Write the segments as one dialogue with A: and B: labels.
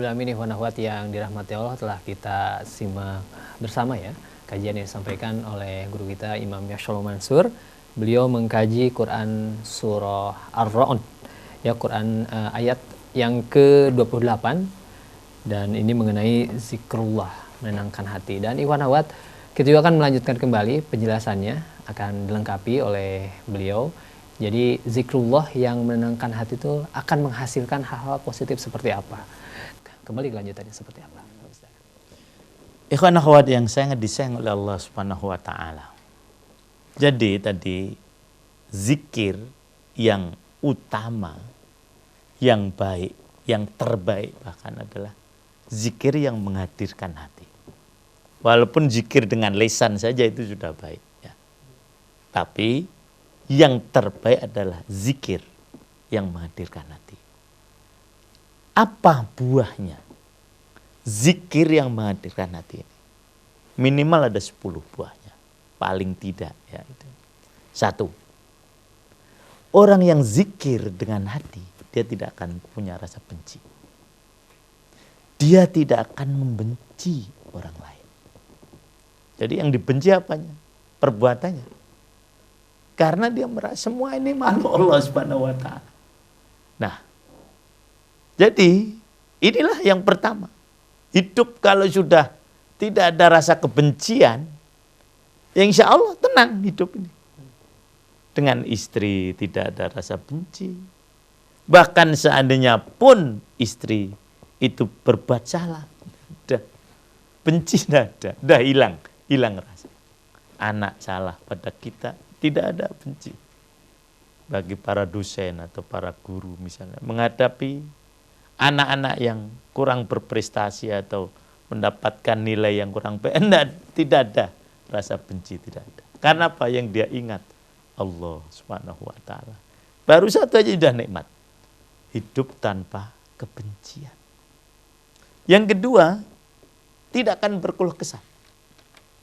A: Alhamdulillah amin ikhwan akhwat yang dirahmati Allah, telah kita simak bersama ya kajian yang disampaikan oleh guru kita Imam Yahya Mansur. Beliau mengkaji Quran surah Ar-Ra'd ya, Quran ayat yang ke-28, dan ini mengenai zikrullah, menenangkan hati. Dan ikhwan akhwat, kita juga akan melanjutkan kembali penjelasannya, akan dilengkapi oleh beliau. Jadi zikrullah yang menenangkan hati itu akan menghasilkan hal-hal positif seperti apa? Kembali kelanjutannya seperti apa?
B: Ikhwan akhwat yang sangat disayang oleh Allah Subhanahu wa taala. Jadi tadi zikir yang utama, yang baik, yang terbaik bahkan adalah zikir yang menghadirkan hati. Walaupun zikir dengan lisan saja itu sudah baik ya. Tapi yang terbaik adalah zikir yang menghadirkan hati. Apa buahnya zikir yang menghadirkan hati ini? Minimal ada 10 buahnya, paling tidak ya. Satu, orang yang zikir dengan hati, dia tidak akan punya rasa benci. Dia tidak akan membenci orang lain. Jadi yang dibenci apanya? Perbuatannya. Karena dia merasa semua ini makhluk Allah Subhanahu wa taala. Nah, jadi inilah yang pertama. Hidup kalau sudah tidak ada rasa kebencian, ya insya Allah tenang hidup ini. Dengan istri tidak ada rasa benci. Bahkan seandainya pun istri itu berbuat salah, udah benci tidak ada, hilang rasa. Anak salah pada kita, tidak ada benci. Bagi para dosen atau para guru misalnya menghadapi anak-anak yang kurang berprestasi atau mendapatkan nilai yang kurang baik, tidak ada rasa benci, tidak ada. Karena apa? Yang dia ingat Allah Subhanahu wa taala. Baru satu aja sudah nikmat. Hidup tanpa kebencian. Yang kedua, tidak akan berkeluh kesah.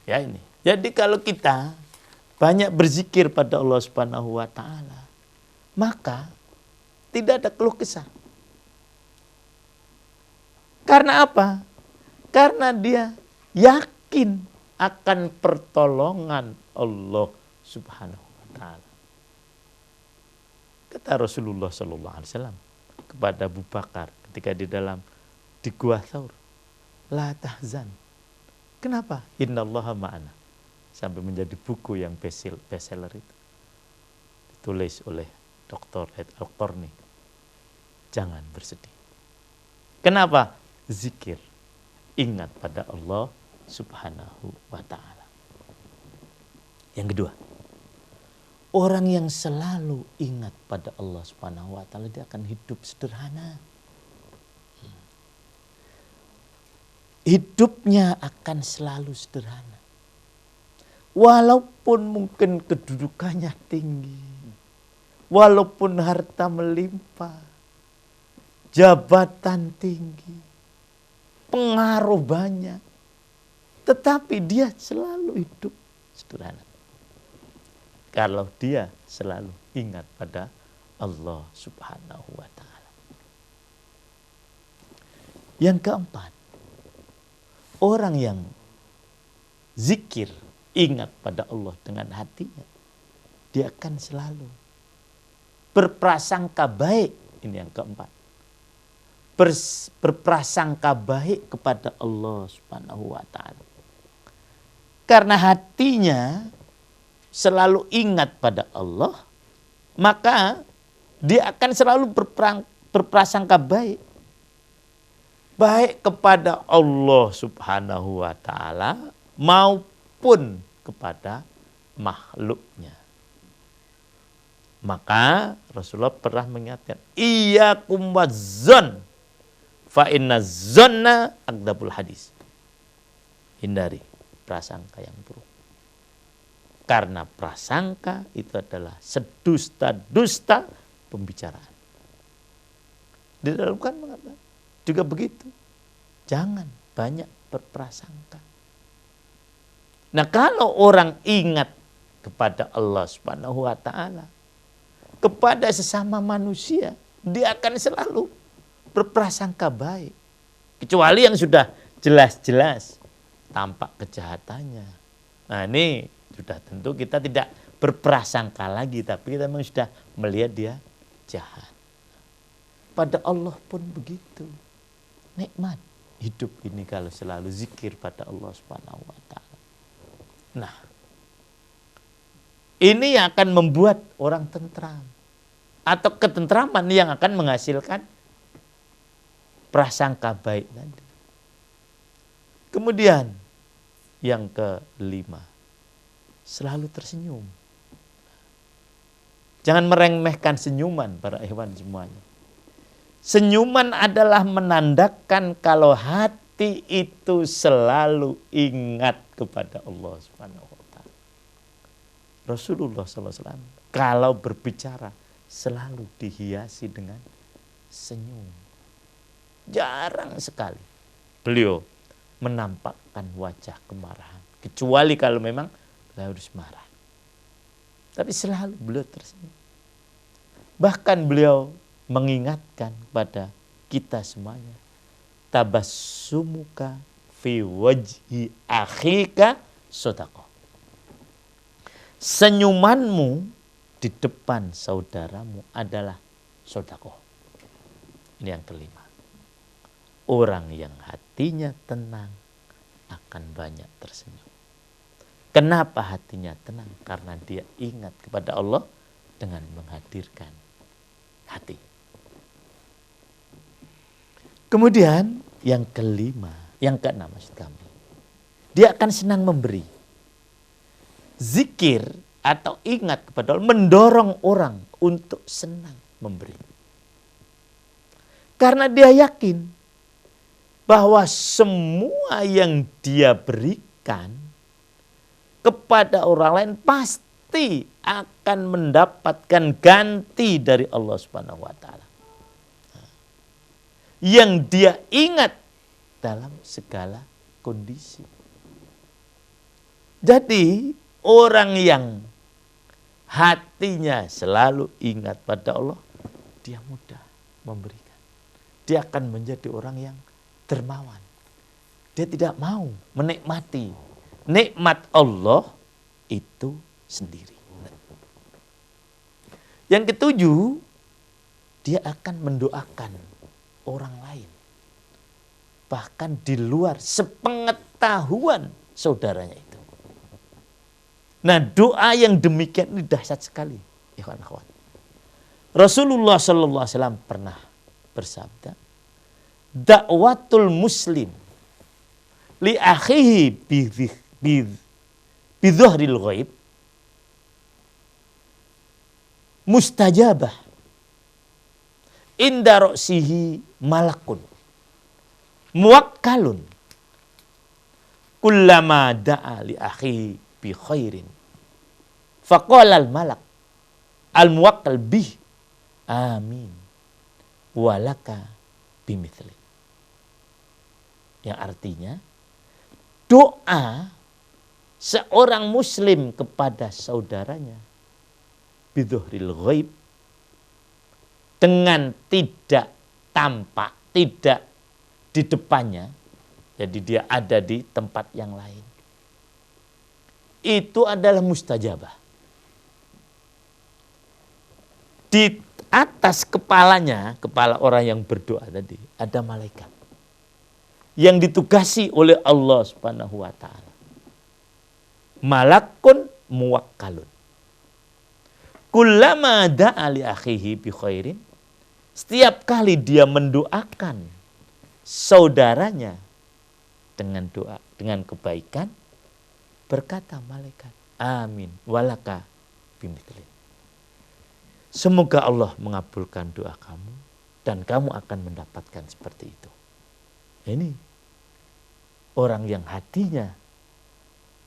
B: Ya ini. Jadi kalau kita banyak berzikir pada Allah Subhanahu wa taala, maka tidak ada keluh kesah. Karena apa? Karena dia yakin akan pertolongan Allah Subhanahu wa taala. Kata Rasulullah sallallahu alaihi wasallam kepada Abu Bakar ketika di Gua Thaur, la tahzan. Kenapa? Innallaha ma'ana. Sampai menjadi buku yang bestseller itu. Ditulis oleh Dr. Ed Al-Qarni. Jangan bersedih. Kenapa? Zikir, ingat pada Allah Subhanahu wa ta'ala. Yang kedua, orang yang selalu ingat pada Allah Subhanahu wa ta'ala, dia akan hidup sederhana. Hidupnya akan selalu sederhana. Walaupun mungkin kedudukannya tinggi, walaupun harta melimpah, jabatan tinggi, pengaruh banyak, tetapi dia selalu hidup sederhana. Kalau dia selalu ingat pada Allah Subhanahu wa ta'ala. Yang keempat, orang yang zikir, ingat pada Allah dengan hatinya, dia akan selalu berprasangka baik. Ini yang keempat. Berprasangka baik kepada Allah Subhanahu wa ta'ala. Karena hatinya selalu ingat pada Allah, maka dia akan selalu berprasangka baik. Baik kepada Allah Subhanahu wa ta'ala maupun kepada makhluknya. Maka Rasulullah pernah mengingatkan, iyyakum wazzon fa inna zonna akdzabul hadis. Hindari prasangka yang buruk. Karena prasangka itu adalah sedusta-dusta pembicaraan. Di dalam kan mengatakan juga begitu. Jangan banyak berprasangka. Nah, kalau orang ingat kepada Allah Subhanahu wa ta'ala, kepada sesama manusia, dia akan selalu berprasangka baik. Kecuali yang sudah jelas-jelas tampak kejahatannya. Nah ini sudah tentu kita tidak berprasangka lagi, tapi kita memang sudah melihat dia jahat. Pada Allah pun begitu. Nikmat hidup ini kalau selalu zikir pada Allah Subhanahu wa taala. Nah, ini yang akan membuat orang tentram. Atau ketentraman yang akan menghasilkan prasangka baik tadi. Kemudian yang kelima, selalu tersenyum. Jangan meremehkan senyuman para ikhwan semuanya. Senyuman adalah menandakan kalau hati itu selalu ingat kepada Allah Subhanahu wa taala. Rasulullah SAW kalau berbicara selalu dihiasi dengan senyum. Jarang sekali beliau menampakkan wajah kemarahan. Kecuali kalau memang beliau harus marah. Tapi selalu beliau tersenyum. Bahkan beliau mengingatkan kepada kita semuanya. Tabassumuka fi wajhi akhika shadaqah. Senyumanmu di depan saudaramu adalah shadaqah. Ini yang kelima. Orang yang hatinya tenang akan banyak tersenyum. Kenapa hatinya tenang? Karena dia ingat kepada Allah dengan menghadirkan hati. Kemudian yang kelima, yang keenam maksud kami. Dia akan senang memberi. Zikir atau ingat kepada Allah mendorong orang untuk senang memberi. Karena dia yakin bahwa semua yang dia berikan kepada orang lain pasti akan mendapatkan ganti dari Allah Subhanahu wa taala. Yang dia ingat dalam segala kondisi. Jadi orang yang hatinya selalu ingat pada Allah, dia mudah memberikan. Dia akan menjadi orang yang dermawan. Dia tidak mau menikmati nikmat Allah itu sendiri. Yang ketujuh, dia akan mendoakan orang lain. Bahkan di luar sepengetahuan saudaranya itu. Nah, doa yang demikian ini dahsyat sekali. Ikhwan akhwat. Rasulullah sallallahu alaihi wasallam pernah bersabda, "Da'watul muslim li akhihi bidhahril ghaib mustajabah inda ra'sihi malakun muwakkalun kullama da'a li akhihi bi khairin faqala al malak al muwakkal bih amin walaka bimithli." Yang artinya doa seorang muslim kepada saudaranya bidhahril ghaib dengan tidak tampak, tidak di depannya, jadi dia ada di tempat yang lain. Itu adalah mustajabah. Di atas kepalanya, kepala orang yang berdoa tadi, ada malaikat yang ditugasi oleh Allah Subhanahu wa taala. Malakun muwakkalun. Kullama da'a li akhihi bi khairin, setiap kali dia mendoakan saudaranya dengan doa, dengan kebaikan, berkata malaikat, amin walaka bimithli. Semoga Allah mengabulkan doa kamu dan kamu akan mendapatkan seperti itu. Ini orang yang hatinya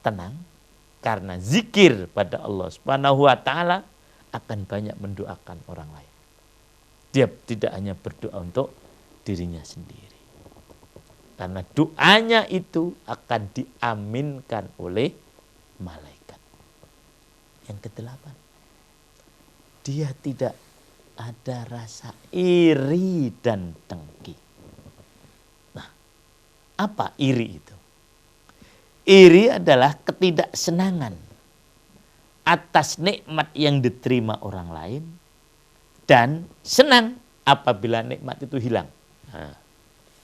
B: tenang karena zikir pada Allah Subhanahu wa taala akan banyak mendoakan orang lain. Dia tidak hanya berdoa untuk dirinya sendiri. Karena doanya itu akan diaminkan oleh malaikat. Yang kedelapan, dia tidak ada rasa iri dan dengki. Nah, Apa iri itu? Iri adalah ketidaksenangan atas nikmat yang diterima orang lain dan senang apabila nikmat itu hilang. Nah,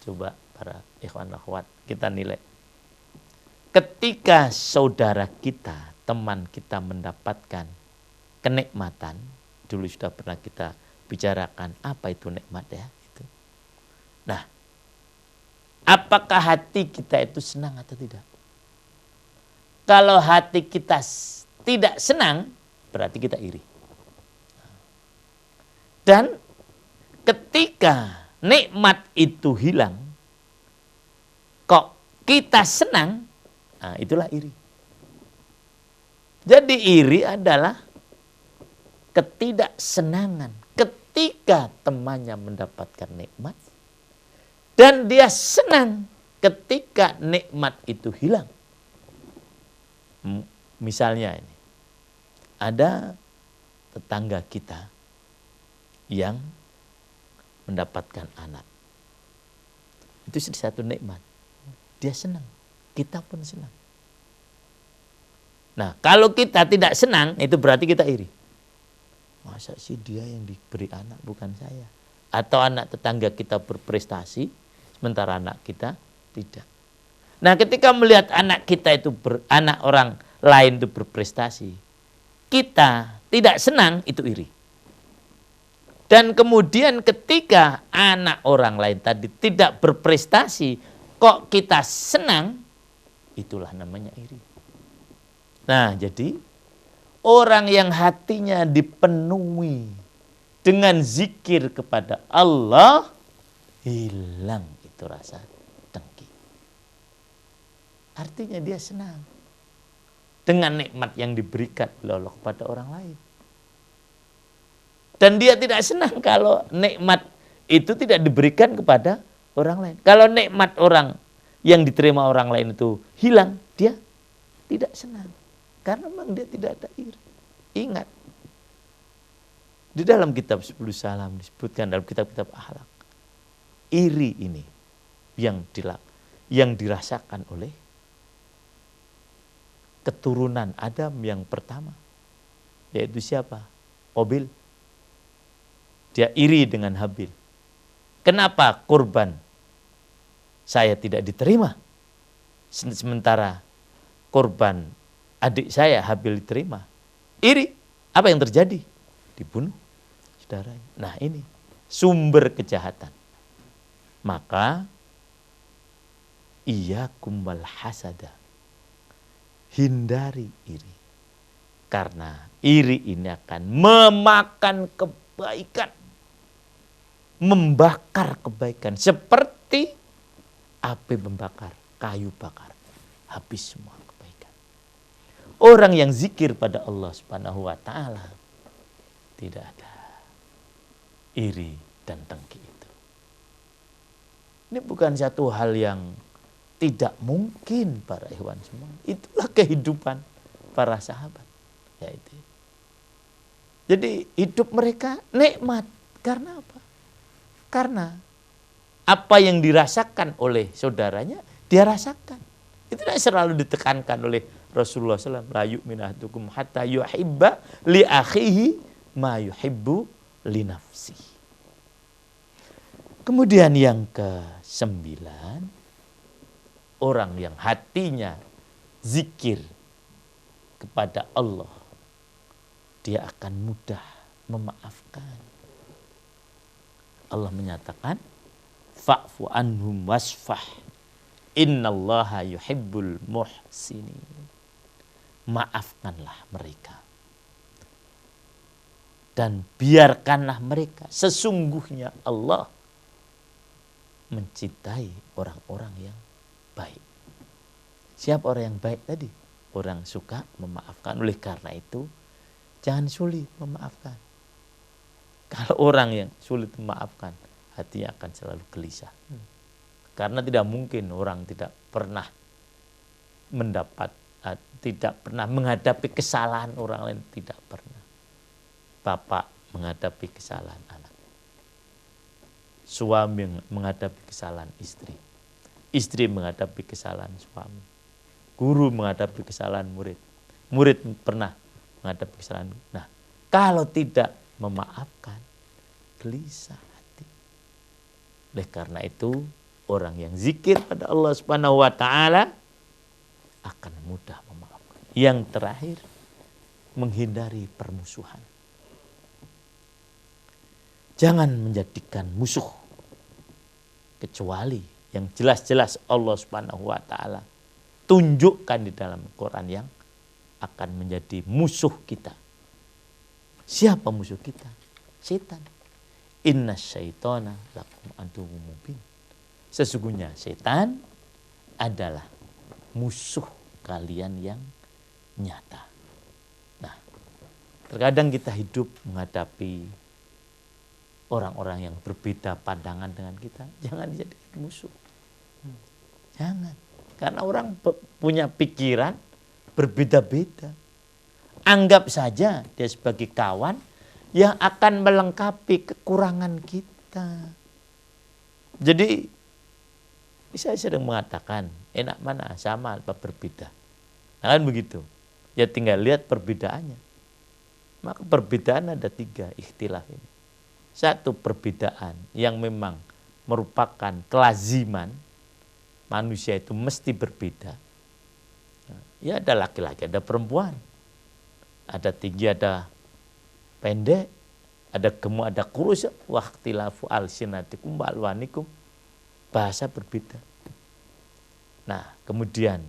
B: coba para ikhwan akhwat kita nilai. Ketika saudara kita, teman kita mendapatkan kenikmatan, dulu sudah pernah kita bicarakan apa itu nikmat ya. Itu. Nah, apakah hati kita itu senang atau tidak? Kalau hati kita tidak senang, berarti kita iri. Dan ketika nikmat itu hilang, kok kita senang, nah itulah iri. Jadi iri adalah ketidaksenangan ketika temannya mendapatkan nikmat, dan dia senang ketika nikmat itu hilang. Misalnya ini, ada tetangga kita yang mendapatkan anak. Itu satu nikmat. Dia senang, kita pun senang. Nah, kalau kita tidak senang, itu berarti kita iri. Masa sih dia yang diberi anak, bukan saya? Atau anak tetangga kita berprestasi, sementara anak kita tidak. Nah, ketika melihat anak kita itu anak orang lain itu berprestasi, kita tidak senang, itu iri. Dan kemudian ketika anak orang lain tadi tidak berprestasi, kok kita senang, itulah namanya iri. Nah, jadi orang yang hatinya dipenuhi dengan zikir kepada Allah, hilang itu rasa dengki. Artinya dia senang dengan nikmat yang diberikan oleh Allah kepada orang lain. Dan dia tidak senang kalau nikmat itu tidak diberikan kepada orang lain. Kalau nikmat orang yang diterima orang lain itu hilang, dia tidak senang. Karena memang dia tidak ada iri. Ingat, di dalam kitab 10 Salam disebutkan dalam kitab-kitab akhlak, iri ini yang dirasakan oleh keturunan Adam yang pertama, yaitu siapa? Qabil. Dia iri dengan Habil. Kenapa kurban saya tidak diterima, sementara kurban adik saya Habil diterima? Iri. Apa yang terjadi? Dibunuh saudaranya. Nah, ini sumber kejahatan. Maka iyyakum wal hasada, hindari iri. Karena iri ini akan memakan kebaikan, membakar kebaikan seperti api membakar kayu bakar, habis semua kebaikan. Orang yang zikir pada Allah Subhanahu wa taala tidak ada iri dan dengki itu. Ini bukan satu hal yang tidak mungkin para ikhwan semua. Itulah kehidupan para sahabat. Yaitu. Jadi hidup mereka nikmat. Karena apa? Karena apa yang dirasakan oleh saudaranya, dia rasakan. Itulah selalu ditekankan oleh Rasulullah SAW. La yu'minu ahadukum hatta yuhibba li akhihi ma yuhibbu li nafsi. Kemudian yang ke-9, orang yang hatinya zikir kepada Allah, dia akan mudah memaafkan. Allah menyatakan, fa'fu anhum wasfah, innallaha yuhibbul muhsinin. Maafkanlah mereka. Dan biarkanlah mereka. Sesungguhnya Allah mencintai orang-orang yang baik. Siapa orang yang baik tadi? Orang suka memaafkan. Oleh karena itu, jangan sulit memaafkan. Kalau orang yang sulit memaafkan, hatinya akan selalu gelisah. Karena tidak mungkin orang tidak pernah tidak pernah menghadapi kesalahan orang lain. Tidak pernah. Bapak menghadapi kesalahan anak. Suami menghadapi kesalahan istri. istri menghadapi kesalahan suami, guru menghadapi kesalahan murid, murid pernah menghadapi kesalahan. Nah, kalau tidak memaafkan, gelisah hati. Oleh karena itu, orang yang zikir pada Allah Subhanahu wa taala akan mudah memaafkan. Yang terakhir, menghindari permusuhan. Jangan menjadikan musuh, kecuali yang jelas-jelas Allah Subhanahu wa taala tunjukkan di dalam Quran yang akan menjadi musuh kita. Siapa musuh kita? Setan. Inna syaitana lakum aduwwum mubin. Sesungguhnya setan adalah musuh kalian yang nyata. Nah, terkadang kita hidup menghadapi orang-orang yang berbeda pandangan dengan kita, jangan dijadikan musuh. Jangan. Karena orang punya pikiran berbeda-beda. Anggap saja dia sebagai kawan yang akan melengkapi kekurangan kita. Jadi saya sering mengatakan, enak mana, sama apa berbeda. Nah, kan begitu. Ya tinggal lihat perbedaannya. Maka perbedaan ada 3 ikhtilaf ini. 1, perbedaan yang memang merupakan kelaziman. Manusia itu mesti berbeda. Ya ada laki-laki, ada perempuan. Ada tinggi, ada pendek. Ada gemuk, ada kurus. Waqtilafu alsinatikum wa alwanikum. Bahasa berbeda. Nah, kemudian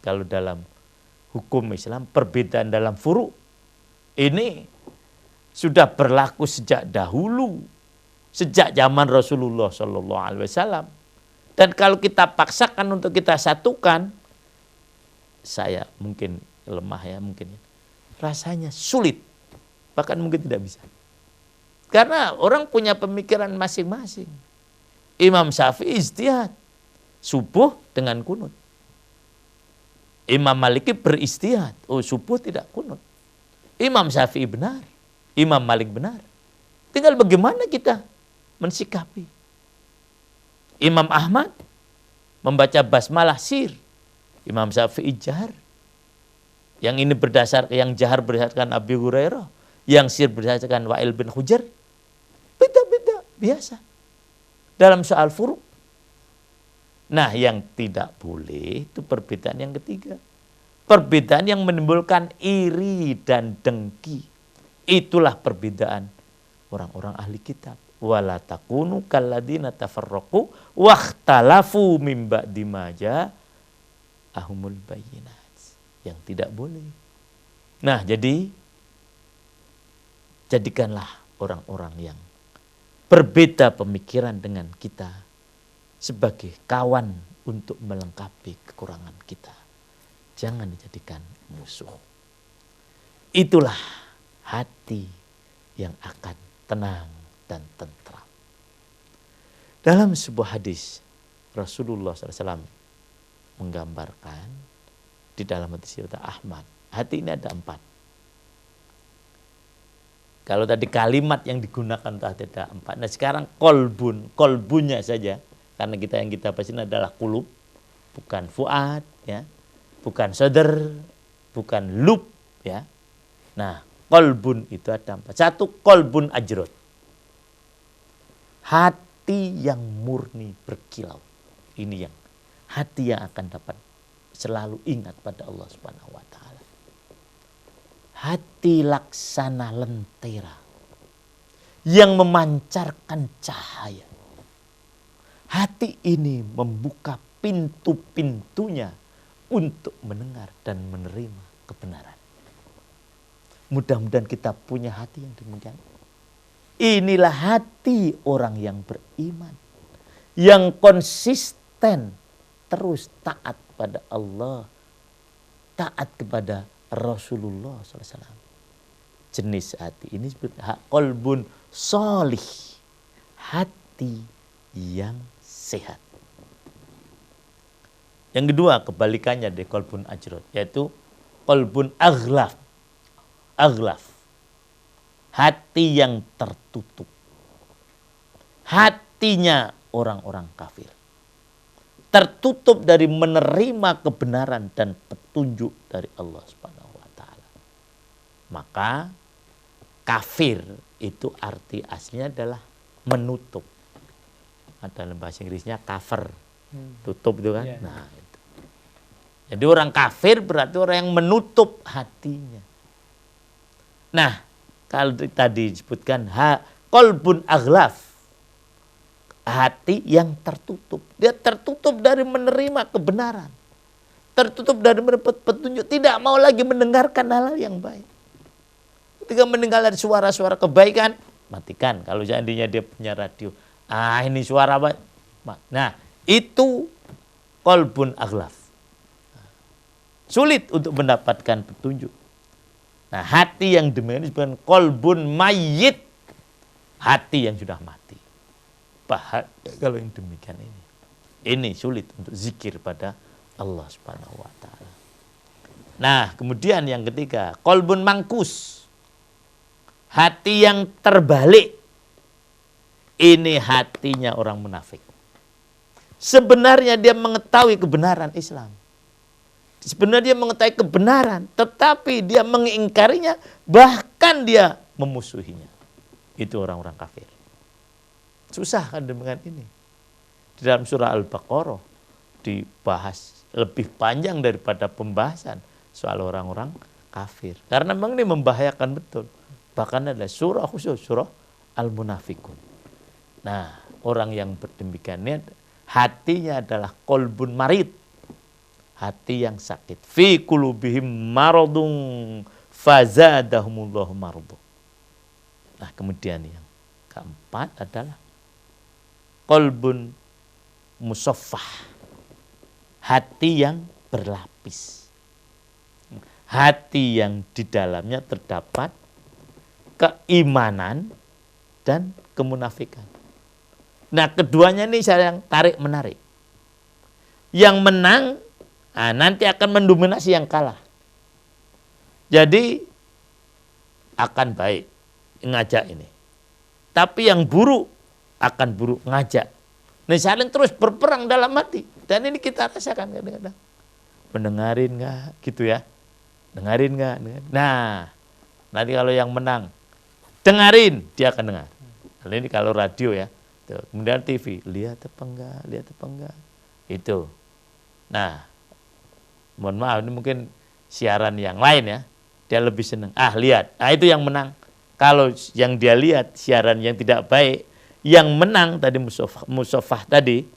B: kalau dalam hukum Islam, perbedaan dalam furu' ini sudah berlaku sejak dahulu, sejak zaman Rasulullah SAW. Dan kalau kita paksakan untuk kita satukan, saya mungkin lemah ya, mungkin rasanya sulit, bahkan mungkin tidak bisa. Karena orang punya pemikiran masing-masing. Imam Syafi'i ijtihad subuh dengan kunut. Imam Maliki beristihad, subuh tidak kunut. Imam Syafi'i benar, Imam Malik benar. Tinggal bagaimana kita mensikapi. Imam Ahmad membaca basmalah sir, Imam Syafi'i jahar. Yang ini yang jahar berdasarkan Abi Hurairah, yang sir berdasarkan Wa'il bin Hujr. Beda-beda, biasa. Dalam soal furu'. Nah, yang tidak boleh itu perbedaan yang ketiga. Perbedaan yang menimbulkan iri dan dengki. Itulah perbedaan orang-orang ahli kitab. Wala takunu kalladzina tafarraqu wakhtalafu mim ba'di ma ja'ahumul bayyinat. Yang tidak boleh. Nah, jadi jadikanlah orang-orang yang berbeda pemikiran dengan kita sebagai kawan untuk melengkapi kekurangan kita. Jangan dijadikan musuh. Itulah hati yang akan tenang dan tentram. Dalam sebuah hadis, Rasulullah SAW menggambarkan di dalam hadis riwayat Ahmad. Hati ini ada 4. Kalau tadi kalimat yang digunakan untuk hati ada 4. Nah sekarang kolbunnya saja. Karena yang kita bahas ini adalah kulub, bukan fuad, ya, bukan sadar, bukan lub, ya. Nah, kolbun itu ada 4. 1, kolbun ajrot. Hati yang murni berkilau. Ini yang hati yang akan dapat selalu ingat pada Allah Subhanahu wa taala. Hati laksana lentera yang memancarkan cahaya. Hati ini membuka pintu-pintunya untuk mendengar dan menerima kebenaran. Mudah-mudahan kita punya hati yang demikian. Inilah hati orang yang beriman, yang konsisten terus taat pada Allah, taat kepada Rasulullah SAW. Jenis hati ini disebut qalbun sholih, hati yang sehat. Yang kedua, kebalikannya dari qalbun ajrot, yaitu qalbun aghlaf. Aghlaf, hati yang tertutup. Hatinya orang-orang kafir. tertutup dari menerima kebenaran dan petunjuk dari Allah Subhanahu wa taala. Maka kafir itu arti aslinya adalah menutup. Ada dalam bahasa Inggrisnya cover. Tutup itu kan.
A: Yeah.
B: Nah, itu. Jadi orang kafir berarti orang yang menutup hatinya. Nah, kalau tadi disebutkan qalbun aghlaf, hati yang tertutup. Dia tertutup dari menerima kebenaran. Tertutup dari mendapat petunjuk. Tidak mau lagi mendengarkan hal-hal yang baik. Ketika mendengar suara-suara kebaikan, matikan. Kalau seandainya dia punya radio. Ini suara baik. Nah, itu qalbun aghlaf. Sulit untuk mendapatkan petunjuk. Nah, hati yang demikian disebutkan qalbun mayyit. Hati yang sudah mati. Bahaya kalau yang demikian ini. Ini sulit untuk zikir pada Allah Subhanahu wa taala. Nah, kemudian yang ketiga, qalbun mangkus. Hati yang terbalik. Ini hatinya orang munafik. Sebenarnya dia mengetahui kebenaran Islam. Sebenarnya dia mengetahui kebenaran, tetapi dia mengingkarinya, bahkan dia memusuhinya. Itu orang-orang kafir. Susah kan dengan ini. Di dalam surah Al-Baqarah dibahas lebih panjang daripada pembahasan soal orang-orang kafir. Karena memang ini membahayakan betul. Bahkan ada surah khusus, surah Al-Munafikun. Nah, orang yang berdemikian ini hatinya adalah qalbun marid. Hati yang sakit. Fi qulubihim maradun fazadahumullahu maradun. Nah, kemudian yang keempat adalah qalbun musaffah. Hati yang berlapis. Hati yang di dalamnya terdapat keimanan dan kemunafikan. Nah, keduanya ini saya yang tarik-menarik. Yang menang nanti akan mendominasi yang kalah. Jadi akan baik ngajak ini. Tapi yang buruk akan buruk ngajak. Nah, saling terus berperang dalam hati. Dan ini kita rasakan kadang-kadang. Mendengarin nggak gitu ya? Dengarin nggak? Nah, nanti kalau yang menang, dengarin, dia akan dengar. Nah, ini kalau radio ya. Tuh. Kemudian TV, lihat apa enggak. Itu. Nah, mohon maaf, ini mungkin siaran yang lain ya. Dia lebih senang. Lihat. Itu yang menang. Kalau yang dia lihat siaran yang tidak baik, yang menang tadi musaffah tadi,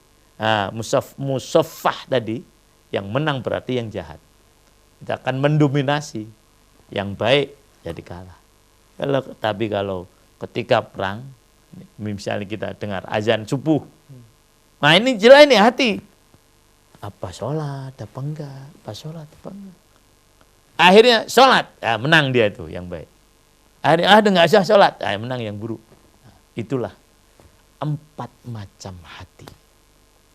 B: musaffah tadi, yang menang berarti yang jahat. Kita akan mendominasi. Yang baik jadi kalah. Tapi kalau ketika perang, misalnya kita dengar azan subuh. Nah, ini jelas ini hati. Apa sholat, apa enggak? Apa sholat, apa enggak? Akhirnya sholat, menang dia itu yang baik. Akhirnya enggak usah sholat, menang yang buruk. Nah, itulah 4 macam hati.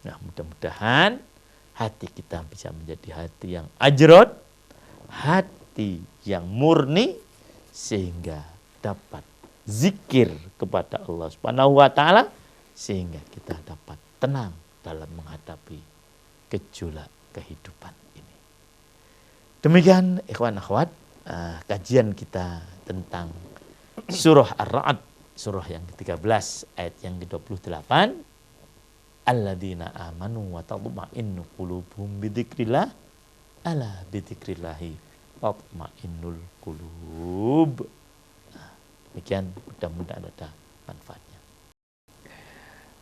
B: Nah, mudah-mudahan hati kita bisa menjadi hati yang ajrod, hati yang murni, sehingga dapat zikir kepada Allah Subhanahu wa taala, sehingga kita dapat tenang dalam menghadapi gejolak kehidupan ini. Demikian ikhwan akhwat, kajian kita tentang surah Ar-Ra'd, surah yang ke-13 ayat yang ke-28. Alladzina amanu wa tatma'innu qulubuhum bidzikrillah, ala bidzikrillahi tatma'innul qulub. Demikian, mudah-mudahan ada manfaatnya.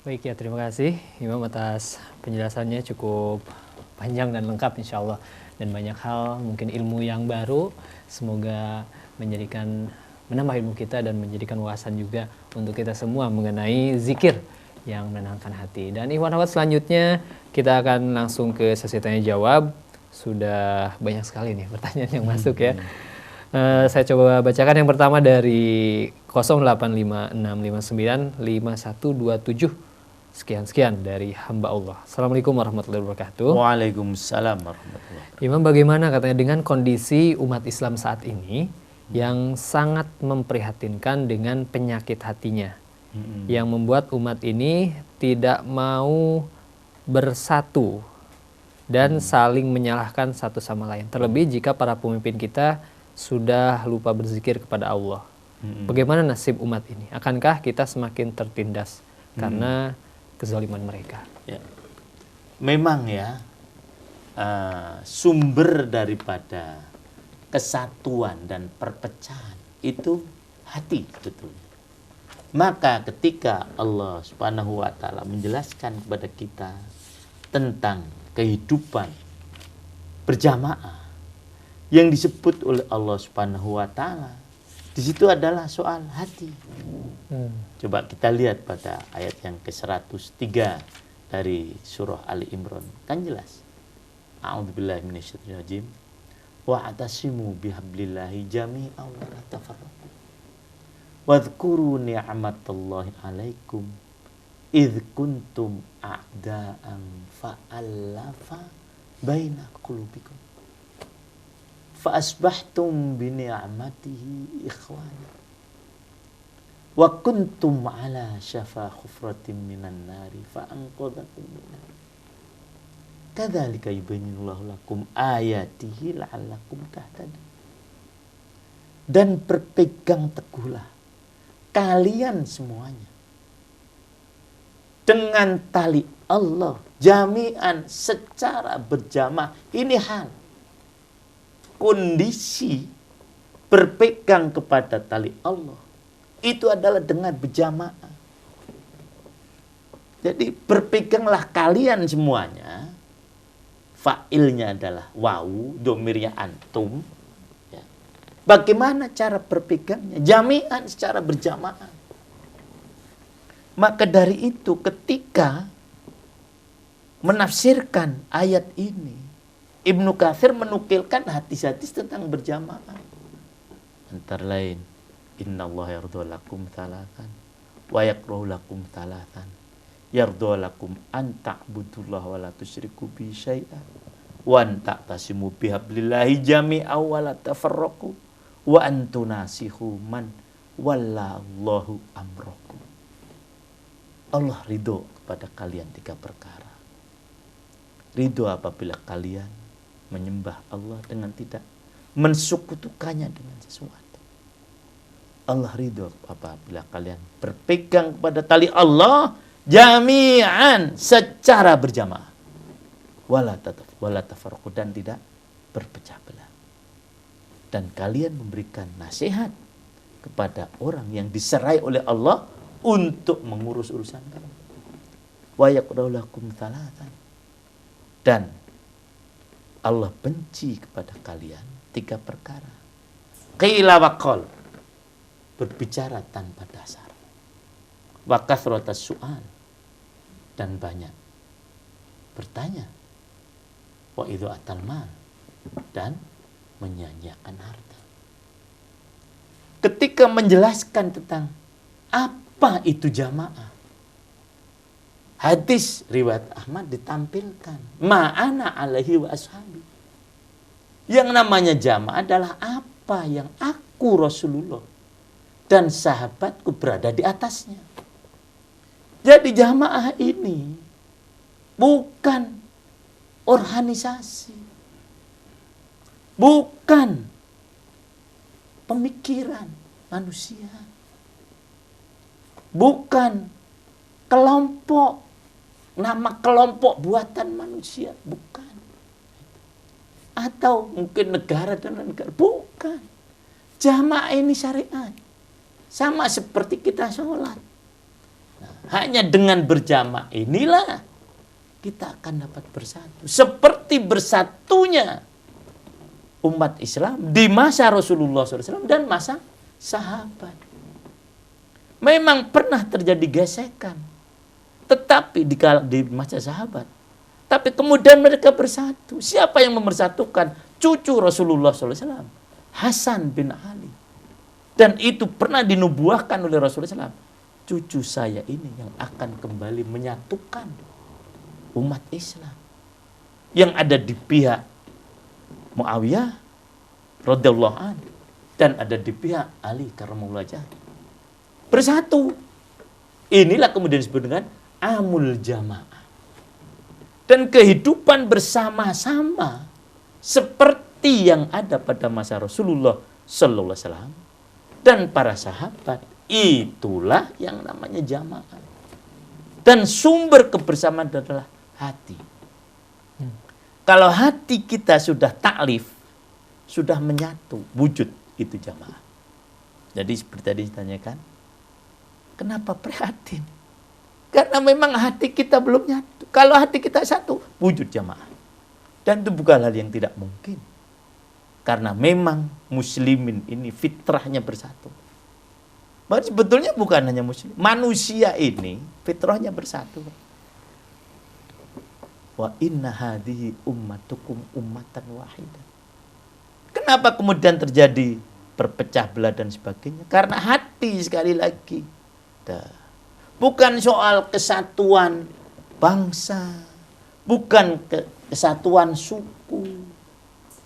A: Baik ya, terima kasih Imam atas penjelasannya cukup panjang dan lengkap insya Allah. Dan banyak hal, mungkin ilmu yang baru, semoga menambah ilmu kita dan menjadikan wawasan juga untuk kita semua mengenai zikir yang menenangkan hati. Dan ikhwan akhwat, selanjutnya kita akan langsung ke sesi tanya jawab. Sudah banyak sekali nih pertanyaan yang masuk ya. Saya coba bacakan yang pertama dari 0856595127. Sekian dari hamba Allah. Assalamualaikum warahmatullahi wabarakatuh.
B: Waalaikumsalam warahmatullahi wabarakatuh.
A: Imam, bagaimana katanya dengan kondisi umat Islam saat ini yang sangat memprihatinkan dengan penyakit hatinya, yang membuat umat ini tidak mau bersatu dan saling menyalahkan satu sama lain. Terlebih jika para pemimpin kita sudah lupa berzikir kepada Allah. Bagaimana nasib umat ini? Akankah kita semakin tertindas karena kezaliman mereka?
B: Ya. Memang ya, sumber daripada kesatuan dan perpecahan itu hati sebetulnya. Maka ketika Allah Subhanahu wa taala menjelaskan kepada kita tentang kehidupan berjamaah yang disebut oleh Allah Subhanahu wa taala, di situ adalah soal hati. Coba kita lihat pada ayat yang ke-103 dari surah Ali Imran, kan jelas. A'udzubillahi minasyaitonir rajim. Wa'tasimu bihablillahi jami'an wa la tafarraqu. Wadhkuru ni'matallahi 'alaikum idh kuntum a'da'an fa'alafa baina qulubikum fa asbahtum bi ni'matihi ikhwana wa kuntum 'ala syafa hufratin minan nari fa anqadhakum minha kadzalika yubayyinullahu lakum ayatihi la'allakum tahtadun. Dan berpegang teguhlah kalian semuanya dengan tali Allah jami'an secara berjamaah. Ini hal kondisi berpegang kepada tali Allah itu adalah dengan berjamaah. Jadi berpeganglah kalian semuanya. Fa'ilnya adalah wawu, domirnya antum. Ya. Bagaimana cara berpegangnya? Jami'an secara berjamaah. Maka dari itu ketika menafsirkan ayat ini, Ibnu Katsir menukilkan hadis-hadis tentang berjamaah. Antara lain, innallaha yardha lakum thalathan wa yakrahu lakum thalathan. Yardha lakum an ta'budullaha wa la tusyriku bihi syai'an wa an ta'tasimu bihablillahi jami'an wa la tafarraqu wa an tunasihu man wallahu amrakum. Allah ridho kepada kalian 3 perkara. Ridho apabila kalian menyembah Allah dengan tidak mensekutukannya dengan sesuatu. Allah ridho apabila kalian berpegang kepada tali Allah jami'an secara berjamaah. Wala tafarraqu dan tidak berpecah belah. Dan kalian memberikan nasihat kepada orang yang diserai oleh Allah untuk mengurus urusan kamu. Wa yaqra'u lakum thalathan. Dan Allah benci kepada kalian 3 perkara. Qila wa qal, berbicara tanpa dasar. Wa kathratas su'al, dan banyak bertanya. Wa idhu atal mal, dan menyia-nyiakan harta. Ketika menjelaskan tentang apa itu jamaah, hadis riwayat Ahmad ditampilkan, ma'ana alaihi wa ashabi. Yang namanya jamaah adalah apa yang aku Rasulullah dan sahabatku berada di atasnya. Jadi jamaah ini bukan organisasi, bukan pemikiran manusia, bukan kelompok, nama kelompok buatan manusia, bukan. Atau mungkin negara dan negara, bukan. Jamaah ini syariat. Sama seperti kita sholat. Nah, hanya dengan berjamaah inilah kita akan dapat bersatu. Seperti bersatunya umat Islam di masa Rasulullah SAW dan masa sahabat. Memang pernah terjadi gesekan, tetapi di masa sahabat. Tapi kemudian mereka bersatu. Siapa yang mempersatukan? Cucu Rasulullah SAW, Hasan bin Ali. Dan itu pernah dinubuahkan oleh Rasulullah SAW. Cucu saya ini yang akan kembali menyatukan umat Islam. Yang ada di pihak Muawiyah radhiyallahu anhu dan ada di pihak Ali karramallahu wajhahu. Bersatu. Inilah kemudian disebut dengan amul jamaah. Dan kehidupan bersama-sama seperti yang ada pada masa Rasulullah sallallahu alaihi wasallam dan para sahabat, itulah yang namanya jamaah. Dan sumber kebersamaan adalah hati. Kalau hati kita sudah taklif, sudah menyatu, wujud, itu jamaah. Jadi seperti tadi ditanyakan, kenapa prihatin? Karena memang hati kita belum nyatu. Kalau hati kita satu, wujud jamaah. Dan itu bukan hal yang tidak mungkin. Karena memang muslimin ini fitrahnya bersatu. Berarti sebetulnya bukan hanya muslim. Manusia ini fitrahnya bersatu. Wa inna hadhihi ummatukum ummatan wahidah. Kenapa kemudian terjadi berpecah belah dan sebagainya? Karena hati sekali lagi. Bukan soal kesatuan bangsa, bukan kesatuan suku,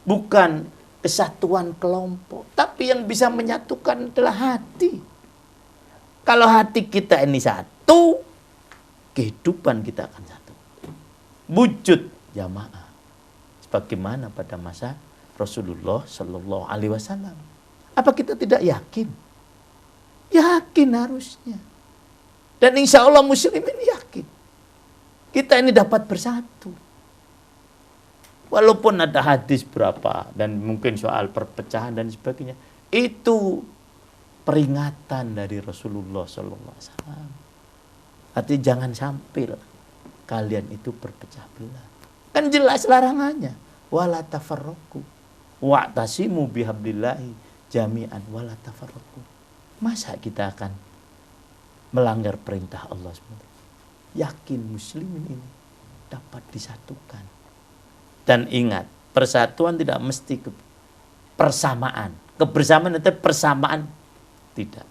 B: bukan kesatuan kelompok, tapi yang bisa menyatukan adalah hati. Kalau hati kita ini satu, kehidupan kita akan satu. Wujud jamaah. Sebagaimana pada masa Rasulullah Sallallahu Alaihi Wasallam. Apa kita tidak yakin? Yakin harusnya. Dan insya Allah muslimin yakin. Kita ini dapat bersatu. Walaupun ada hadis berapa dan mungkin soal perpecahan dan sebagainya, itu peringatan dari Rasulullah SAW. Artinya jangan sampai kalian itu berpecah belah. Kan jelas larangannya. Wala tafarraqu wa'tasimu bihablillahi jami'an wala tafarraqu. Masa kita akan melanggar perintah Allah SWT? Yakin muslimin ini dapat disatukan. Dan ingat, persatuan tidak mesti persamaan. Kebersamaan itu persamaan tidak.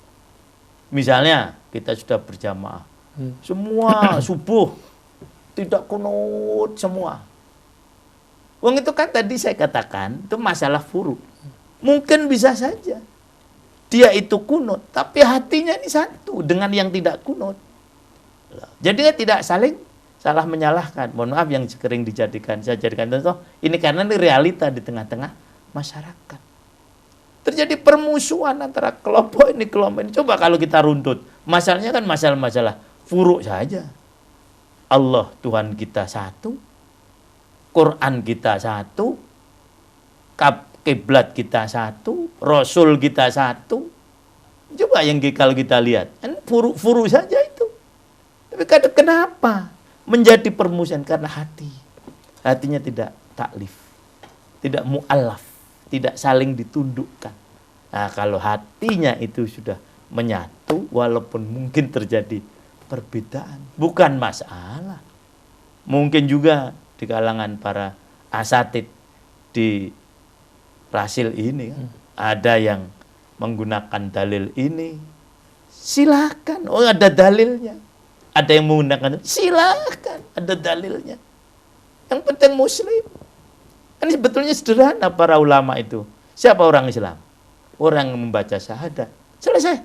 B: Misalnya kita sudah berjamaah, semua subuh tidak kunut semua. Wong itu kan tadi saya katakan itu masalah furu. Mungkin bisa saja dia itu kunut, tapi hatinya ini satu dengan yang tidak kunut. Jadi tidak salah menyalahkan. Mohon maaf yang sering saya jadikan contoh, ini karena ini realita di tengah-tengah masyarakat. Terjadi permusuhan antara kelompok ini. Coba kalau kita runtut, masalahnya kan masalah-masalah furuk saja. Allah Tuhan kita satu, Quran kita satu, kiblat kita satu, Rasul kita satu. Coba yang kalau kita lihat, kan furu saja itu. Tapi kenapa menjadi permusuhan? Karena hatinya tidak taklif, tidak mu'alaf, tidak saling ditundukkan. Nah, kalau hatinya itu sudah menyatu, walaupun mungkin terjadi perbedaan, bukan masalah. Mungkin juga di kalangan para asatid di Rasil ini ada yang menggunakan dalil ini, silakan. Oh, ada dalilnya. Ada yang menggunakan, silakan, ada dalilnya. Yang penting muslim. Kan sebetulnya sederhana para ulama itu. Siapa orang Islam? Orang yang membaca syahadat. Selesai.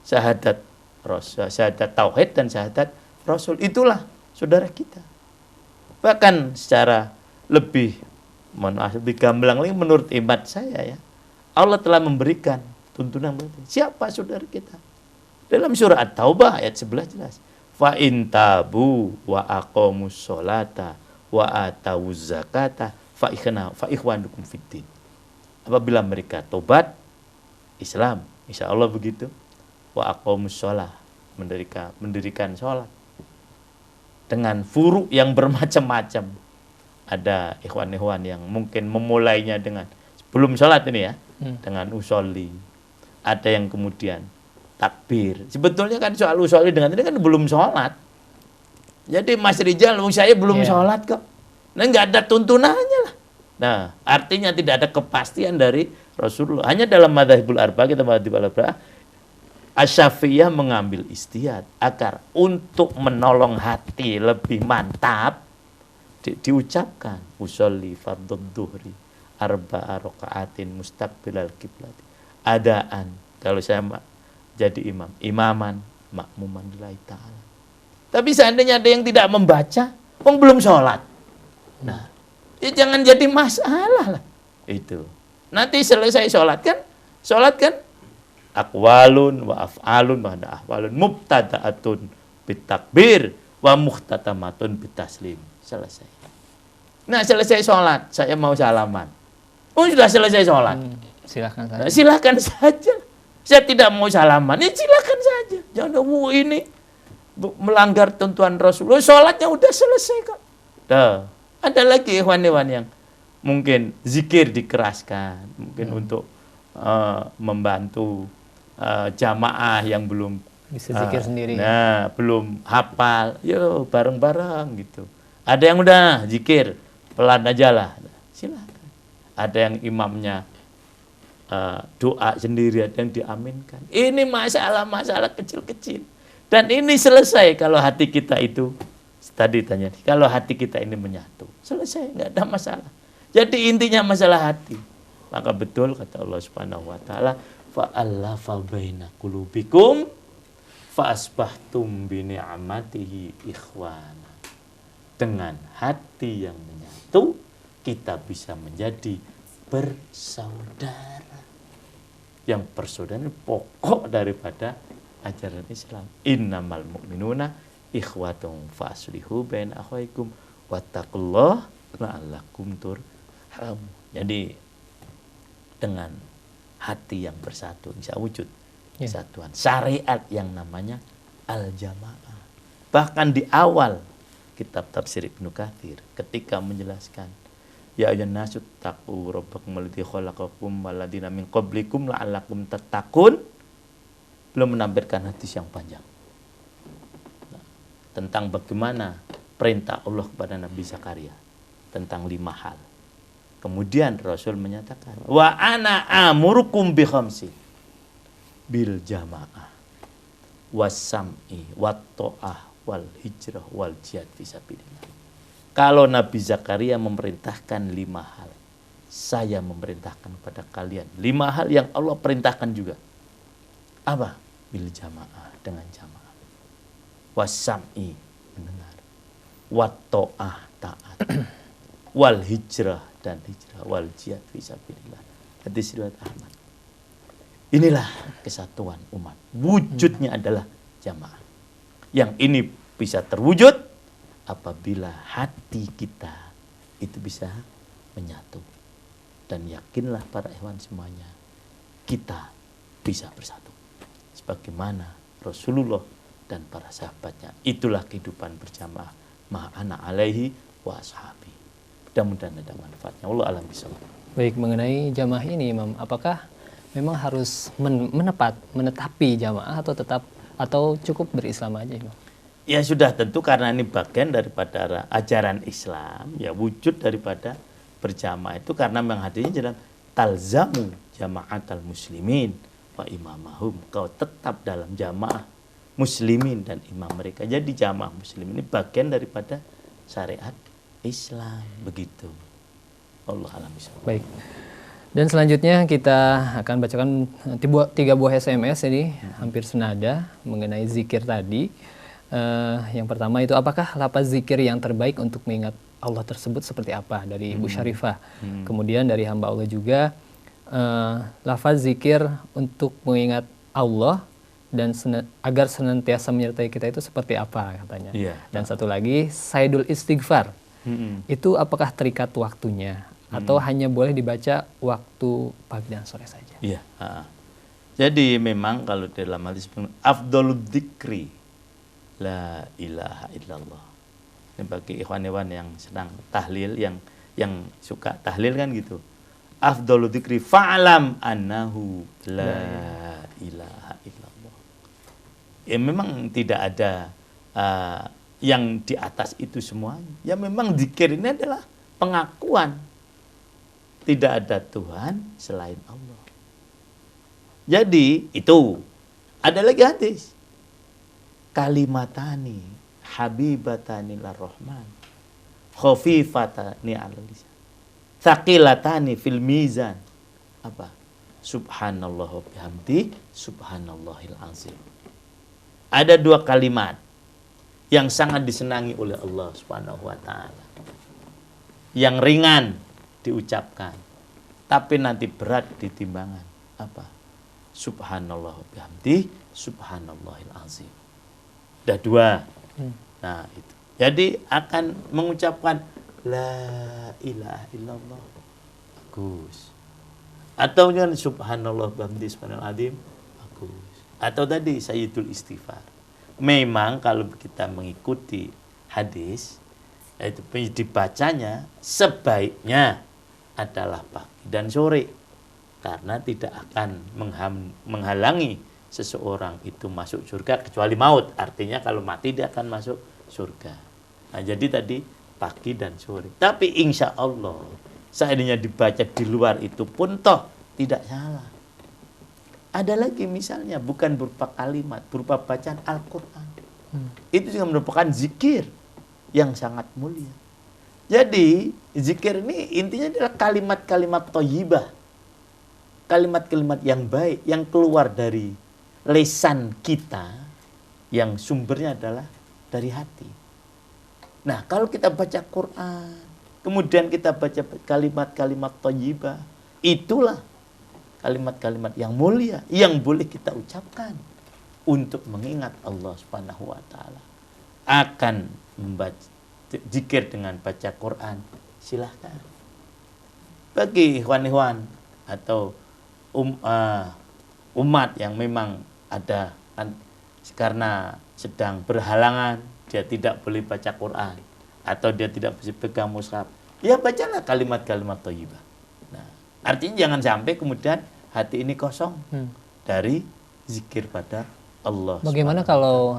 B: Syahadat Rasul, syahadat tauhid dan syahadat Rasul. Itulah saudara kita. Bahkan secara lebih gamblang lagi menurut iman saya ya, Allah telah memberikan tuntunan siapa saudara kita. Dalam surah At-Taubah ayat 11 jelas. Fa in tabu wa aqamus sholata wa atawuz zakata fa ikhwanukum fiddin. Apabila mereka tobat Islam, insya Allah begitu. Wa aqamus sholah, mendirikan sholat dengan furu yang bermacam-macam. Ada ikhwan-ikhwan yang mungkin memulainya dengan sebelum sholat ini ya, dengan usolli. Ada yang kemudian takbir. Sebetulnya kan soal usolli dengan ini kan belum sholat. Jadi Mas Rijal, saya belum sholat kok. Nah, nggak ada tuntunannya lah. Nah, artinya tidak ada kepastian dari Rasulullah. Hanya dalam madzhabul arba, kita madzhabul arba, Asy-Syafi'iyah mengambil istihad agar untuk menolong hati lebih mantap diucapkan usolli fardhu dhuhri arba'a raka'atin mustaqbilal qiblat. Adaan kalau saya jadi imaman makmuman lillahi ta'ala. Tapi seandainya ada yang tidak membaca, belum sholat. Nah, ya jangan jadi masalah lah. Itu. Nanti selesai sholat kan aqwalun wa af'alun wa ahwalun mubtada'atun bitakbir wa muhtatamatun bitaslim. Selesai. Nah, selesai sholat, saya mau salaman. Oh, sudah selesai sholat.
A: Silahkan saja.
B: Nah, silahkan saja. Saya tidak mau salaman, ya silahkan saja. Jangan ini melanggar tuntunan Rasulullah. Sholatnya udah selesai kok. Ada lagi ikhwan-ikhwan yang mungkin zikir dikeraskan, mungkin untuk membantu jamaah yang belum
A: bisa zikir sendiri.
B: Nah, belum hafal, yuk bareng-bareng gitu. Ada yang udah zikir pelan aja lah, silakan. Ada yang imamnya doa sendiri, ada yang diaminkan. Ini masalah-masalah kecil-kecil. Dan ini selesai kalau hati kita itu, tadi tanya, kalau hati kita ini menyatu. Selesai, nggak ada masalah. Jadi intinya masalah hati. Maka betul kata Allah Subhanahu wa taala, fa'allafa baina qulubikum fa'asbahtum bi ni'matihi ikhwana. Dengan hati yang menyatu, kita bisa menjadi bersaudara. Yang persaudaraan pokok daripada ajaran Islam. Innamal mu'minuna ikhwatum fa'aslihu baina akhwaikum wattaqullaha la'allakum turhamun. Jadi dengan hati yang bersatu bisa wujud kesatuan. Syariat yang namanya al-jamaah. Bahkan di awal kitab tafsir Ibnu Katsir ketika menjelaskan ya ayyuhan nasu taqu rabbakum alladzi khalaqakum walladzina min qablikum la'allakum tattaqun, belum menampilkan hadis yang panjang. Nah, tentang bagaimana perintah Allah kepada Nabi Zakaria tentang 5 hal. Kemudian Rasul menyatakan, wa ana amurukum bi khamsi bil jamaah wasam'i wat ta'ah wal hijrah wal jihad fisabilillah. Kalau Nabi Zakaria memerintahkan 5 hal, saya memerintahkan kepada kalian 5 hal yang Allah perintahkan juga. Apa? Bil jamaah, dengan jamaah. Wasam'i, mendengar. Wat ta'ah, taat. Wal hijrah, dan hijrah. Wal jihad fisabilillah. Hadis riwayat Ahmad. Inilah kesatuan umat. Wujudnya adalah jamaah. Yang ini bisa terwujud apabila hati kita itu bisa menyatu. Dan yakinlah para ikhwan semuanya, kita bisa bersatu. Sebagaimana Rasulullah dan para sahabatnya. Itulah kehidupan berjamaah. Ma'ana alaihi wa ashabi. Mudah-mudahan ada manfaatnya. Allah alam bisawab.
A: Baik, mengenai jamaah ini Imam, apakah memang harus menetapi jamaah atau cukup berislam aja Imam?
B: Ya sudah, tentu karena ini bagian daripada ajaran Islam, ya wujud daripada berjamaah itu karena memang hadisnya dalam talzamu jama'atal muslimin wa imamahum. Kau tetap dalam jamaah muslimin dan imam mereka. Jadi jamaah muslim ini bagian daripada syariat Islam, begitu. Allah alam bisawab. Baik.
A: Dan selanjutnya kita akan bacakan 3 buah SMS ini hampir senada mengenai zikir tadi. Yang pertama itu, apakah lafaz zikir yang terbaik untuk mengingat Allah tersebut seperti apa? Dari Ibu Syarifah. Kemudian dari hamba Allah juga, lafaz zikir untuk mengingat Allah dan agar senantiasa menyertai kita itu seperti apa katanya. Dan satu lagi, Saidul Istighfar. Itu apakah terikat waktunya atau hanya boleh dibaca waktu pagi dan sore saja?
B: Iya. Jadi memang kalau dalam hadis afdhalud dzikri la ilaha illallah. Ini bagi ikhwan-ikhwan yang sedang tahlil, yang suka tahlil kan gitu. Afdhalud dzikri fa'lam annahu la ilaha illallah. Ya memang tidak ada yang di atas itu semuanya. Ya memang zikir ini adalah pengakuan tidak ada Tuhan selain Allah. Jadi itu ada lagi hadis. Kalimatani habibatani larrahman khafifatani 'alal lisan tsaqilatani fil mizan. Apa? Subhanallah wa bihamdi subhanallahil azim. Ada 2 kalimat yang sangat disenangi oleh Allah Subhanahu wa taala. Yang ringan diucapkan, tapi nanti berat di timbangan. Apa? Subhanallah wa bihamdi, subhanallahil azim. Udah dua. Nah, itu. Jadi akan mengucapkan la ilaha illallah. Bagus. Atau kan subhanallah wa bihamdi, subhanallahil azim. Bagus. Atau tadi sayyidul istighfar. Memang kalau kita mengikuti hadis, itu dibacanya sebaiknya adalah pagi dan sore, karena tidak akan menghalangi seseorang itu masuk surga kecuali maut. Artinya kalau mati dia akan masuk surga. Nah, jadi tadi pagi dan sore. Tapi insya Allah seandainya dibaca di luar itu pun toh tidak salah. Ada lagi misalnya bukan berupa kalimat, berupa bacaan Al-Quran. Itu juga merupakan zikir yang sangat mulia. Jadi zikir ini intinya adalah kalimat-kalimat thayyibah, kalimat-kalimat yang baik yang keluar dari lisan kita, yang sumbernya adalah dari hati. Nah, kalau kita baca Quran, kemudian kita baca kalimat-kalimat thayyibah, itulah kalimat-kalimat yang mulia yang boleh kita ucapkan untuk mengingat Allah Subhanahu wa taala. Akan membaca zikir dengan baca Quran, silahkan. Bagi ikhwan-ikhwan atau umat yang memang ada karena sedang berhalangan, dia tidak boleh baca Quran atau dia tidak bisa pegang mushaf, ya bacalah kalimat-kalimat thayyibah. Nah, artinya jangan sampai kemudian hati ini kosong dari zikir pada Allah.
A: Bagaimana kalau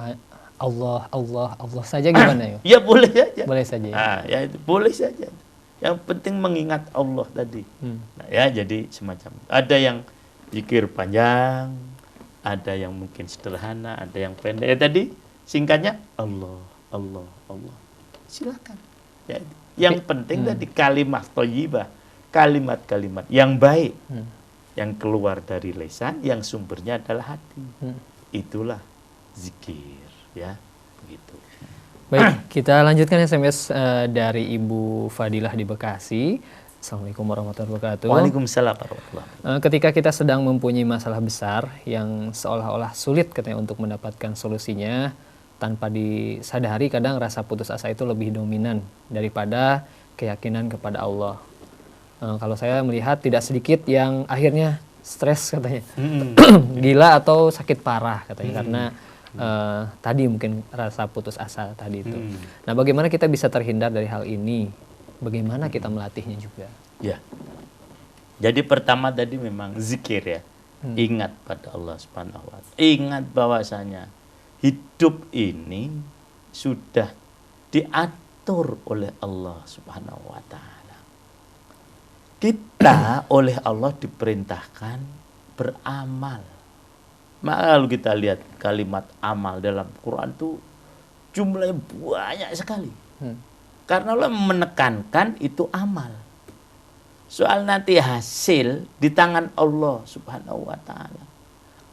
A: Allah, Allah, Allah saja gimana ya?
B: Ya boleh saja.
A: Boleh saja.
B: Ya itu boleh saja. Yang penting mengingat Allah tadi. Nah, ya jadi semacam ada yang zikir panjang, ada yang mungkin sederhana, ada yang pendek. Ya tadi singkatnya Allah, Allah, Allah. Silakan. Ya, yang penting tadi kalimat thayyibah, kalimat-kalimat yang baik yang keluar dari lisan, yang sumbernya adalah hati. Itulah zikir. Ya, begitu.
A: Baik, kita lanjutkan SMS dari Ibu Fadilah di Bekasi. Assalamualaikum warahmatullahi wabarakatuh.
B: Waalaikumsalam warahmatullahi wabarakatuh.
A: Ketika kita sedang mempunyai masalah besar yang seolah-olah sulit katanya untuk mendapatkan solusinya, tanpa disadari kadang rasa putus asa itu lebih dominan daripada keyakinan kepada Allah. Kalau saya melihat tidak sedikit yang akhirnya stres katanya, gila atau sakit parah katanya karena tadi mungkin rasa putus asa tadi itu. Nah, bagaimana kita bisa terhindar dari hal ini? Bagaimana kita melatihnya juga?
B: Ya. Jadi pertama tadi memang zikir ya. Ingat pada Allah Subhanahu wa taala. Ingat bahwasanya hidup ini sudah diatur oleh Allah Subhanahu wa taala. Kita oleh Allah diperintahkan beramal. Maka kalau kita lihat kalimat amal dalam Quran itu jumlahnya banyak sekali. Karena Allah menekankan itu amal. Soal nanti hasil di tangan Allah Subhanahu wa taala.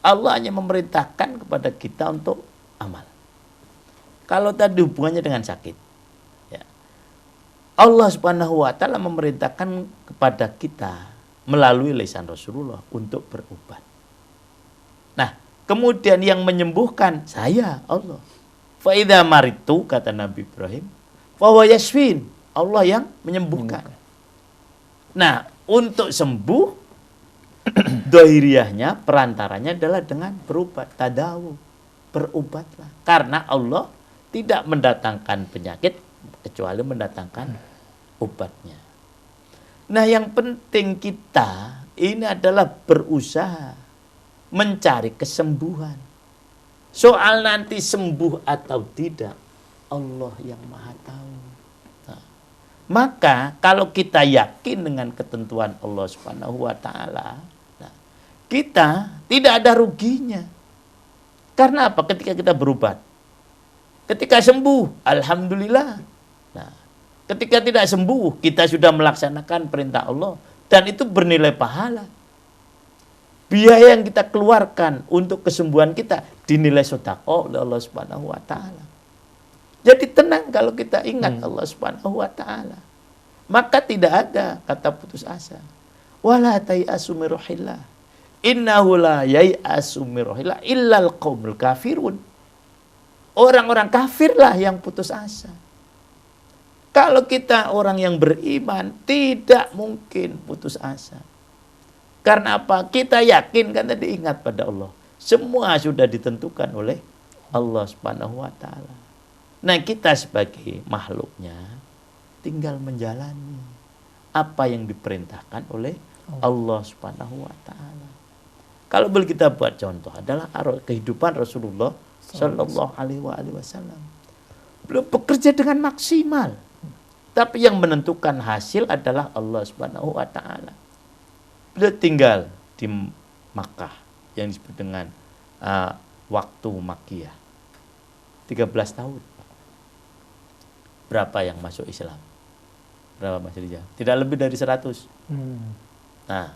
B: Allah hanya memerintahkan kepada kita untuk amal. Kalau tadi hubungannya dengan sakit, ya. Allah Subhanahu wa taala memerintahkan kepada kita melalui lisan Rasulullah untuk berobat. Nah, kemudian yang menyembuhkan saya Allah. Fa idza maritu kata Nabi Ibrahim, fa huwa yashfin. Allah yang menyembuhkan. Nah, untuk sembuh dohiriyahnya, perantaranya adalah dengan berobat, tadawu. Berobatlah. Karena Allah tidak mendatangkan penyakit kecuali mendatangkan obatnya. Nah, yang penting kita ini adalah berusaha mencari kesembuhan. Soal nanti sembuh atau tidak, Allah yang Maha tahu. Nah, maka kalau kita yakin dengan ketentuan Allah Subhanahu wa taala, nah, kita tidak ada ruginya. Karena apa? Ketika kita berobat, ketika sembuh, alhamdulillah. Nah, ketika tidak sembuh, kita sudah melaksanakan perintah Allah dan itu bernilai pahala. Biaya yang kita keluarkan untuk kesembuhan kita dinilai sedekah oleh Allah Subhanahu wa taala. Jadi tenang kalau kita ingat Allah Subhanahu wa taala. Maka tidak ada kata putus asa. Wala tayasu min rohillah. Innahu la yayasu min rohillah illal qaumul kafirun. Orang-orang kafirlah yang putus asa. Kalau kita orang yang beriman, tidak mungkin putus asa. Karena apa? Kita yakin, kan tadi ingat pada Allah. Semua sudah ditentukan oleh Allah Subhanahu wa taala. Nah, kita sebagai makhluknya tinggal menjalani apa yang diperintahkan oleh Allah Subhanahu wa taala. Kalau boleh kita buat contoh adalah kehidupan Rasulullah sallallahu alaihi wasallam. Beliau bekerja dengan maksimal. Tapi yang menentukan hasil adalah Allah Subhanahu wa taala. Beliau tinggal di Makkah yang disebut dengan waktu Makkiyah. 13 tahun. Berapa yang masuk Islam? Berapa masuk Islam? Tidak lebih dari 100. Nah,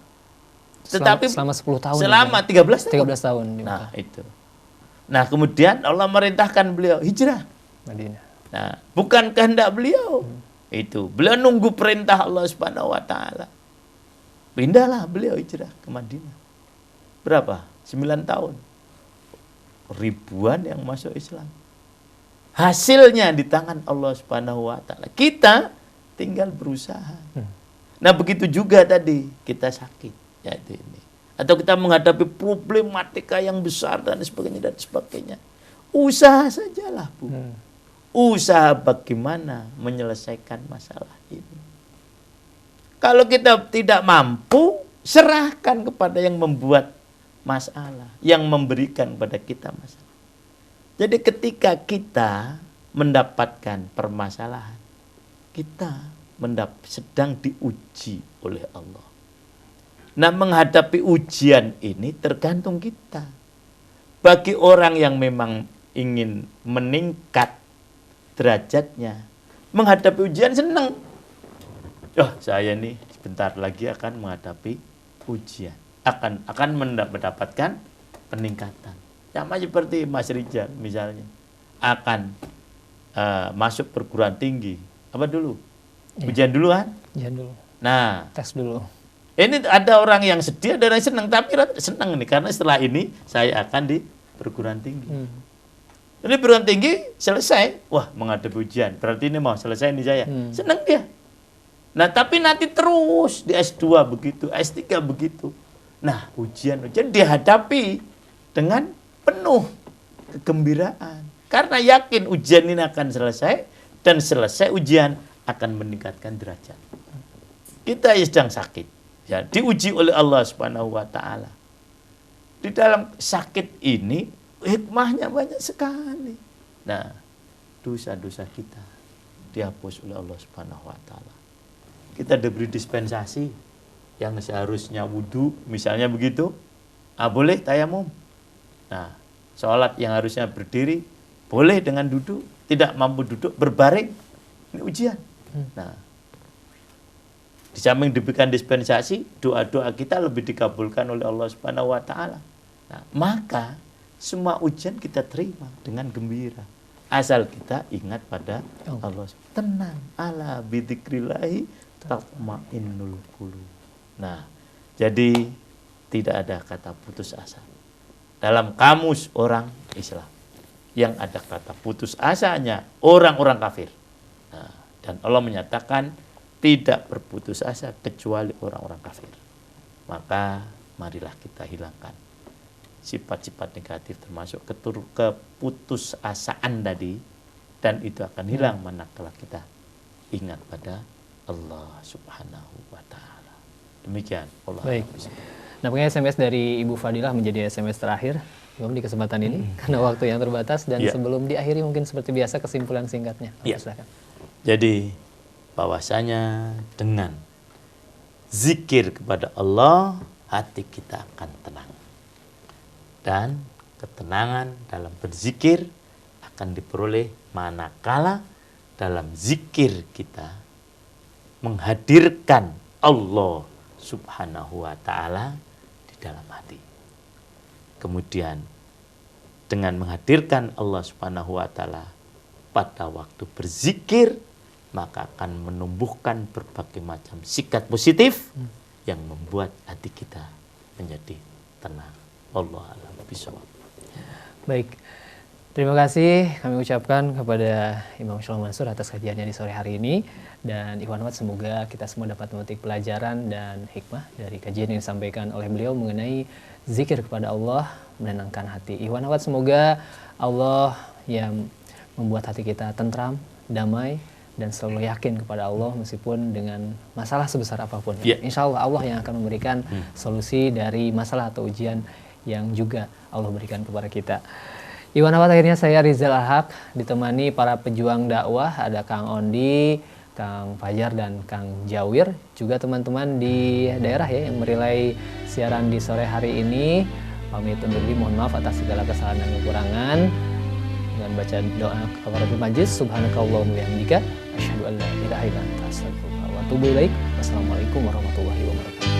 B: tetapi
A: selama 10 tahun.
B: Selama 13 tahun.
A: 13 tahun.
B: Nah, itu. Nah, kemudian Allah merintahkan beliau hijrah
A: Madinah.
B: Nah, bukan kehendak beliau. Itu. Beliau nunggu perintah Allah Subhanahu wa taala. Pindahlah beliau hijrah ke Madinah. Berapa? 9 tahun. Ribuan yang masuk Islam. Hasilnya di tangan Allah Subhanahu wa taala. Kita tinggal berusaha. Nah, begitu juga tadi kita sakit, yaitu ini. Atau kita menghadapi problematika yang besar dan sebagainya. Usaha sajalah, Bu. Usaha bagaimana menyelesaikan masalah ini. Kalau kita tidak mampu, serahkan kepada yang membuat masalah, yang memberikan kepada kita masalah. Jadi ketika kita mendapatkan permasalahan, kita sedang diuji oleh Allah. Nah, menghadapi ujian ini tergantung kita. Bagi orang yang memang ingin meningkat derajatnya, menghadapi ujian senang. Saya nih sebentar lagi akan menghadapi ujian, akan mendapatkan peningkatan. Sama seperti Mas Rijal misalnya, akan masuk perguruan tinggi. Apa dulu? Ujian dulu kan?
A: Ujian dulu.
B: Nah,
A: tes dulu.
B: Ini ada orang yang sedih, ada orang yang senang. Tapi senang nih, karena setelah ini saya akan di perguruan tinggi. Ini perguruan tinggi selesai, wah menghadapi ujian. Berarti ini mau selesai nih saya. Senang dia. Nah, tapi nanti terus di S2 begitu, S3 begitu. Nah, ujian dihadapi dengan penuh kegembiraan. Karena yakin ujian ini akan selesai, dan selesai ujian akan meningkatkan derajat. Kita sedang sakit, ya, diuji oleh Allah Subhanahu wa taala. Di dalam sakit ini hikmahnya banyak sekali. Nah, dosa-dosa kita dihapus oleh Allah Subhanahu wa taala. Kita diberi dispensasi yang seharusnya wudu, misalnya begitu, boleh tayamum. Nah, sholat yang harusnya berdiri, boleh dengan duduk, tidak mampu duduk, berbaring. Ini ujian. Nah, di samping diberikan dispensasi, doa-doa kita lebih dikabulkan oleh Allah Subhanahu wa taala. Nah, maka semua ujian kita terima dengan gembira. Asal kita ingat pada Allah. Tenang, ala bidzikrillahi tatma'innul qulub. Nah, jadi tidak ada kata putus asa. Dalam kamus orang Islam, yang ada kata putus asanya orang-orang kafir. Nah, dan Allah menyatakan tidak berputus asa kecuali orang-orang kafir. Maka marilah kita hilangkan sifat-sifat negatif termasuk keputusasaan tadi, dan itu akan hilang manakala kita ingat pada Allah Subhanahu wa taala. Demikian Allah.
A: Baik. Nah, mungkin SMS dari Ibu Fadilah menjadi SMS terakhir di kesempatan ini karena waktu yang terbatas, dan sebelum diakhiri mungkin seperti biasa kesimpulan singkatnya. Silakan.
B: Jadi bahwasanya dengan zikir kepada Allah, hati kita akan tenang. Dan ketenangan dalam berzikir akan diperoleh manakala dalam zikir kita menghadirkan Allah Subhanahu wa ta'ala di dalam hati. Kemudian dengan menghadirkan Allah Subhanahu wa ta'ala pada waktu berzikir, maka akan menumbuhkan berbagai macam sikap positif yang membuat hati kita menjadi tenang. Allah a'lam bishawab.
A: Baik, terima kasih kami ucapkan kepada Imam Shalom Mansur atas kajiannya di sore hari ini. Dan Ikhwan Akhwat, semoga kita semua dapat memetik pelajaran dan hikmah dari kajian yang disampaikan oleh beliau mengenai zikir kepada Allah menenangkan hati. Ikhwan Akhwat, semoga Allah yang membuat hati kita tentram, damai, dan selalu yakin kepada Allah meskipun dengan masalah sebesar apapun. Insya Allah Allah yang akan memberikan solusi dari masalah atau ujian yang juga Allah berikan kepada kita. Ikhwan Akhwat, akhirnya saya Rizal Al-Haq ditemani para pejuang dakwah, ada Kang Ondi, Kang Fajar, dan Kang Jawir, juga teman-teman di daerah ya yang merilai siaran di sore hari ini. Pamit undur diri, mohon maaf atas segala kesalahan dan kekurangan. Dengan baca doa kafaratul majlis, subhanakallahumma wa bihamdika asyhadu an la ilaha illa anta astaghfiruka wa atubu ilaik. Wassalamualaikum warahmatullahi wabarakatuh.